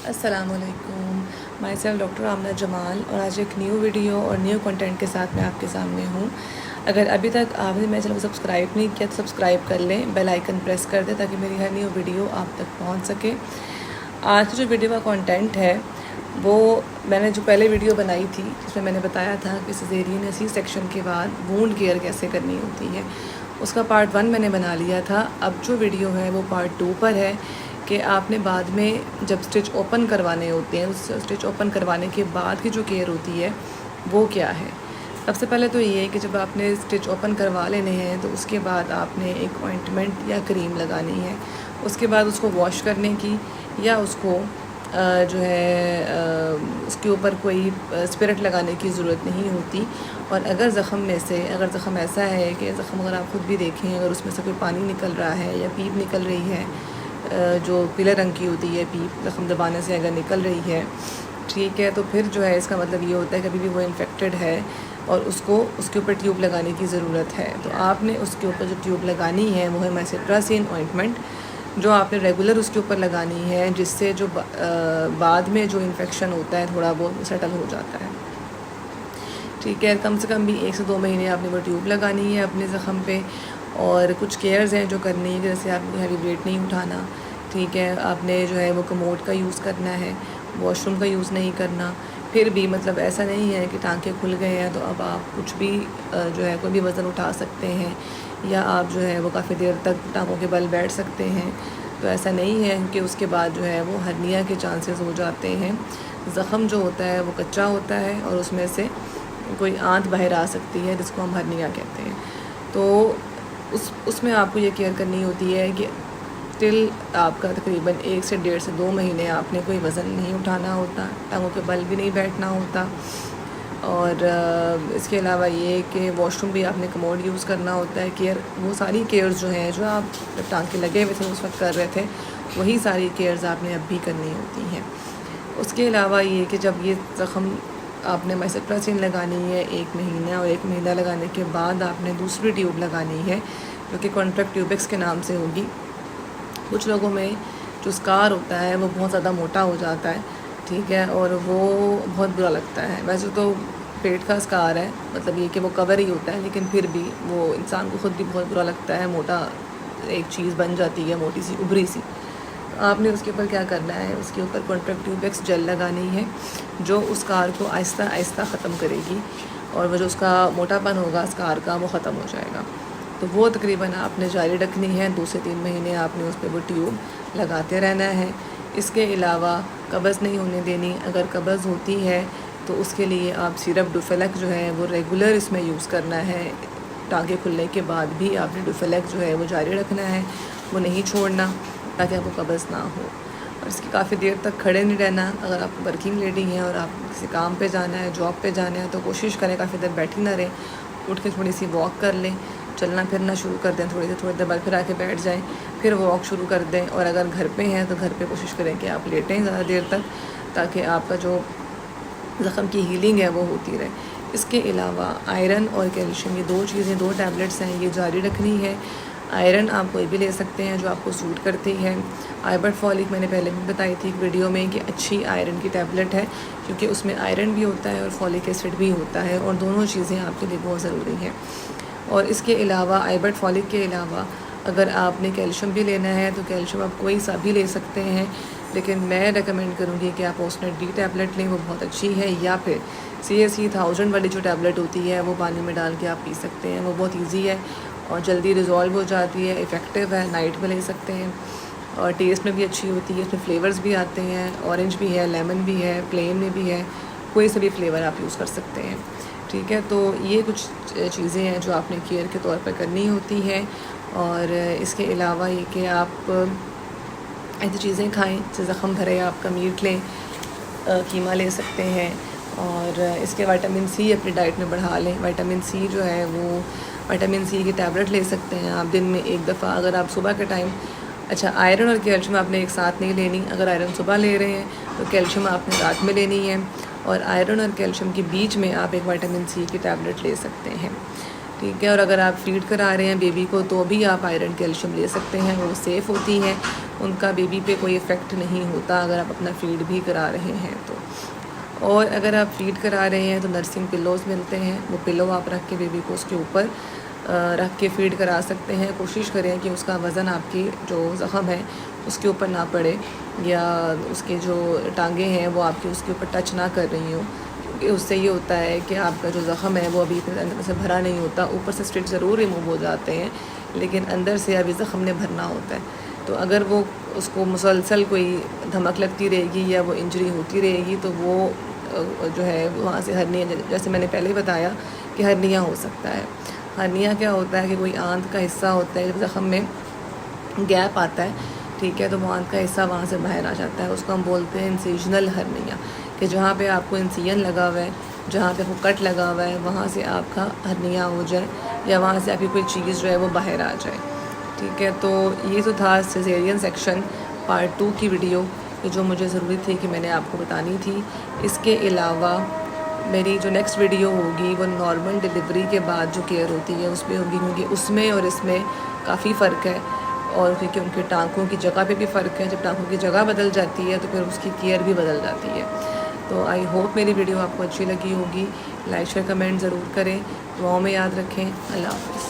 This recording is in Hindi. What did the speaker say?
अस्सलामुअलैकुम। माई सेल्फ डॉक्टर आमना जमाल और आज एक न्यू वीडियो और न्यू कंटेंट के साथ मैं आपके सामने हूँ। अगर अभी तक आपने मेरे चैनल को सब्सक्राइब नहीं किया तो सब्सक्राइब कर लें, बेल आइकन प्रेस कर दें ताकि मेरी हर न्यू वीडियो आप तक पहुँच सके। आज की जो वीडियो का कंटेंट है वो मैंने जो पहले वीडियो बनाई थी जिसमें मैंने बताया था कि सिज़ेरियन या सी सेक्शन के बाद वूंड केयर कैसे करनी होती है, उसका पार्ट 1 मैंने बना लिया था। अब जो वीडियो है वो पार्ट 2 पर है कि आपने बाद में जब स्टिच ओपन करवाने होते हैं, उस स्टिच ओपन करवाने के बाद की जो केयर होती है वो क्या है। सबसे पहले तो ये है कि जब आपने स्टिच ओपन करवा लेने हैं तो उसके बाद आपने एक ऑइंटमेंट या क्रीम लगानी है। उसके बाद उसको वॉश करने की या उसको जो है उसके ऊपर कोई स्पिरिट लगाने की ज़रूरत नहीं होती। और अगर ज़ख़म में से अगर ज़ख़म ऐसा है कि ज़ख़म अगर आप ख़ुद भी देखें, अगर उसमें से कोई पानी निकल रहा है या पीप निकल रही है, जो पीले रंग की होती है पीप, ज़ख़म दबाने से अगर निकल रही है, ठीक है, तो फिर जो है इसका मतलब ये होता है कि अभी भी वो इन्फेक्टेड है और उसको उसके ऊपर ट्यूब लगाने की ज़रूरत है। तो आपने उसके ऊपर जो ट्यूब लगानी है वो है मैसेट्रासिन ऑइंटमेंट, जो आपने रेगुलर उसके ऊपर लगानी है, जिससे जो बाद में जो इन्फेक्शन होता है थोड़ा बहुत सेटल हो जाता है। ठीक है, कम से कम भी 1 से 2 महीने आपने वो ट्यूब लगानी है अपने ज़ख़म पे। और कुछ केयर्स हैं जो करनी है, जैसे आपको हैवी वेट नहीं उठाना, ठीक है, आपने जो है वो कमोड का यूज़ करना है, वॉशरूम का यूज़ नहीं करना। फिर भी मतलब ऐसा नहीं है कि टाँके खुल गए हैं तो अब आप कुछ भी जो है कोई भी वज़न उठा सकते हैं या आप जो है वो काफ़ी देर तक टाँगों के बल बैठ सकते हैं। तो ऐसा नहीं है कि उसके बाद जो है वो हर्निया के चांसेस हो जाते हैं। ज़ख़म जो होता है वो कच्चा होता है और उसमें से कोई आंत बाहर आ सकती है जिसको हम हर्निया कहते हैं। तो उसमें आपको ये केयर करनी होती है कि टिल आपका तकरीबन 1 से 1.5 से 2 महीने आपने कोई वज़न नहीं उठाना होता, टांगों के बल भी नहीं बैठना होता। और इसके अलावा ये कि वॉशरूम भी आपने कमोड यूज़ करना होता है। केयर वो सारी केयर्स जो हैं, जो आप जब टांके लगे हुए थे उस वक्त कर रहे थे, वही सारी केयर्स आपने अब भी करनी होती हैं। उसके अलावा ये कि जब ये ज़ख़म आपने मैसेट्रासिन लगानी है 1 महीना, और 1 महीना लगाने के बाद आपने दूसरी ट्यूब लगानी है जो कि कॉन्ट्रैक्ट ट्यूबिक्स के नाम से होगी। कुछ लोगों में जो स्कार होता है वो बहुत ज़्यादा मोटा हो जाता है, ठीक है, और वो बहुत बुरा लगता है। वैसे तो पेट का स्कार है, मतलब ये कि वो कवर ही होता है, लेकिन फिर भी वो इंसान को ख़ुद भी बहुत बुरा लगता है। मोटा एक चीज़ बन जाती है, मोटी सी उभरी सी। आपने उसके ऊपर क्या करना है, उसके ऊपर कॉन्ट्रैक्ट ट्यूबिक्स जेल लगानी है जो उस स्कार को आहिस्ता आहिस्ता ख़त्म करेगी और वो जो उसका मोटापन होगा स्कार का वो ख़त्म हो जाएगा। तो वो तकरीबन आपने जारी रखनी है, 2 से 3 महीने आपने उस पर वो ट्यूब लगाते रहना है। इसके अलावा कब्ज़ नहीं होने देनी। अगर कब्ज़ होती है तो उसके लिए आप सिरप डुफेलेक जो है वो रेगुलर इसमें यूज़ करना है। टाँगे खुलने के बाद भी आपने डुफेलेक जो है वो जारी रखना है, वो नहीं छोड़ना ताकि आपको कब्ज़ ना हो। और इसकी काफ़ी देर तक खड़े नहीं रहना। अगर आप वर्किंग लेडी हैं और आप किसी काम पे जाना है, जॉब पे जाना है, तो कोशिश करें काफ़ी देर बैठी ना रहें, उठ के थोड़ी सी वॉक कर लें, चलना फिरना शुरू कर दें, थोड़ी देर बाद फिर आके बैठ जाएं, फिर वॉक शुरू कर दें। और अगर घर पे हैं तो घर पे कोशिश करें कि आप लेटें ज़्यादा देर तक, ताकि आपका जो ज़ख़म की हीलिंग है वो होती रहे। इसके अलावा आयरन और कैल्शियम, ये 2 चीज़ें, 2 टैबलेट्स हैं, ये जारी रखनी है। आयरन आप कोई भी ले सकते हैं जो आपको सूट करती है। आइबर्ट फॉलिक मैंने पहले भी बताई थी एक वीडियो में कि अच्छी आयरन की टैबलेट है, क्योंकि उसमें आयरन भी होता है और फॉलिक एसिड भी होता है, और दोनों चीज़ें आपके लिए बहुत ज़रूरी हैं। और इसके अलावा आइबर्ट फॉलिक के अलावा अगर आपने कैल्शियम भी लेना है तो कैल्शियम आप कोई सा भी ले सकते हैं, लेकिन मैं रेकमेंड करूँगी कि आप ओसनेट डी टैबलेट लें, वो बहुत अच्छी है। या फिर CSE 1000 वाली जो टैबलेट होती है वो पानी में डाल के आप पी सकते हैं, वो बहुत ईजी है और जल्दी रिजॉल्व हो जाती है, इफ़ेक्टिव है, नाइट में ले सकते हैं और टेस्ट में भी अच्छी होती है। इसमें फ्लेवर्स भी आते हैं, ऑरेंज भी है, लेमन भी है, प्लेन में भी है, कोई सा भी फ्लेवर आप यूज़ कर सकते हैं, ठीक है। तो ये कुछ चीज़ें हैं जो आपने केयर के तौर पर करनी होती हैं। और इसके अलावा ये कि आप ऐसी चीज़ें खाएँ जैसे ज़ख़म भरे, आपका मीट लें, कीमा ले सकते हैं। और इसके विटामिन C अपनी डाइट में बढ़ा लें। विटामिन C जो है वो विटामिन C की टैबलेट ले सकते हैं आप दिन में 1 दफ़ा। अगर आप सुबह के टाइम, अच्छा, आयरन और कैल्शियम आपने एक साथ नहीं लेनी। अगर आयरन सुबह ले रहे हैं तो कैल्शियम आपने रात में लेनी है, और आयरन और कैल्शियम के बीच में आप एक विटामिन C की टैबलेट ले सकते हैं, ठीक है। और अगर आप फीड करा रहे हैं बेबी को तो भी आप आयरन कैल्शियम ले सकते हैं, वो सेफ़ होती हैं। उनका बेबी पे कोई इफ़ेक्ट नहीं होता अगर आप अपना फ़ीड भी करा रहे हैं तो। और अगर आप फ़ीड करा रहे हैं तो नर्सिंग पिलोज़ मिलते हैं, वो पिलो आप रख के बेबी को उसके ऊपर रख के फ़ीड करा सकते हैं। कोशिश करें कि उसका वज़न आपकी जो ज़ख़म है उसके ऊपर ना पड़े, या उसके जो टांगें हैं वो आपकी उसके ऊपर टच ना कर रही हों, क्योंकि उससे ये होता है कि आपका जो ज़ख़म है वो अभी अंदर से भरा नहीं होता। ऊपर से स्टिच ज़रूर रिमूव हो जाते हैं, लेकिन अंदर से अभी ज़ख़म ने भरना होता है। तो अगर वो उसको मुसलसल कोई धमक लगती रहेगी या वो इंजरी होती रहेगी तो वो जो है वहाँ से हर्निया, जैसे मैंने पहले बताया कि हर्निया हो सकता है। हर्निया क्या होता है कि कोई आंत का हिस्सा होता है, जब ज़ख़म में गैप आता है, ठीक है, तो वो आंत का हिस्सा वहाँ से बाहर आ जाता है। उसको हम बोलते हैं इंसिजनल हर्निया, कि जहाँ पे आपको इंसिजन लगा हुआ है, जहाँ पे आपको कट लगा हुआ है, वहाँ से आपका हर्निया हो जाए या वहाँ से आपकी कोई चीज़ जो है वो बाहर आ जाए, ठीक है। तो ये तो था सिज़ेरियन सेक्शन पार्ट 2 की वीडियो, जो मुझे ज़रूरी थी कि मैंने आपको बतानी थी। इसके अलावा मेरी जो नेक्स्ट वीडियो होगी वो नॉर्मल डिलीवरी के बाद जो केयर होती है उस पर होगी, क्योंकि उसमें और इसमें काफ़ी फ़र्क है, और क्योंकि उनके टाँकों की जगह पे भी फ़र्क है। जब टाँकों की जगह बदल जाती है तो फिर उसकी केयर भी बदल जाती है। तो आई होप मेरी वीडियो आपको अच्छी लगी होगी। लाइक शेयर कमेंट ज़रूर करें, दुआओं में याद रखें। अल्लाह हाफ़िज़।